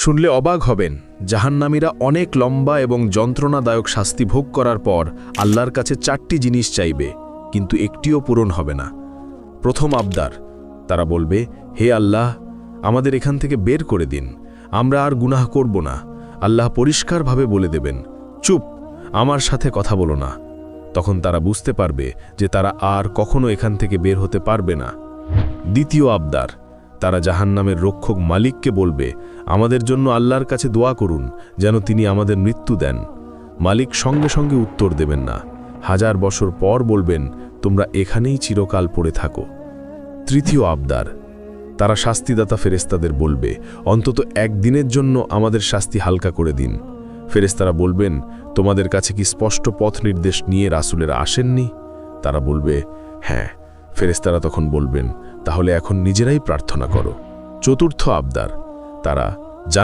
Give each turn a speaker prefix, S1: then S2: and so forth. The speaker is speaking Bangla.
S1: শুনলে অবাক হবেন, জাহান্নামীরা অনেক লম্বা এবং যন্ত্রণাদায়ক শাস্তি ভোগ করার পর আল্লাহর কাছে 4টি জিনিস চাইবে, কিন্তু একটিও পূরণ হবে না। প্রথম আবদার, তারা বলবে, হে আল্লাহ, আমাদের এখান থেকে বের করে দিন, আমরা আর গুনাহ করব না। আল্লাহ পরিষ্কারভাবে বলে দেবেন, চুপ, আমার সাথে কথা বলো না। তখন তারা বুঝতে পারবে যে তারা আর কখনো এখান থেকে বের হতে পারবে না। দ্বিতীয় আবদার, তারা জাহান্নামের রক্ষক মালিককে বলবে, আমাদের জন্য আল্লাহর কাছে দোয়া করুন যেন তিনি আমাদের মৃত্যু দেন। মালিক সঙ্গে সঙ্গে উত্তর দেবেন না, 1000 বছর পর বলবেন, তোমরা এখানেই চিরকাল পড়ে থাকো। তৃতীয় আবদার, তারা শাস্তিদাতা ফেরেশতাদের বলবে, অন্তত একদিনের জন্য আমাদের শাস্তি হালকা করে দিন। ফেরেশতারা বলবেন, তোমাদের কাছে কি স্পষ্ট পথ নির্দেশ নিয়ে রাসূলেরা আসেননি? তারা বলবে, হ্যাঁ। ফেরেশতারা তখন বলবেন, তাহলে এখন নিজেরাই প্রার্থনা করো। চতুর্থ আবদার, তারা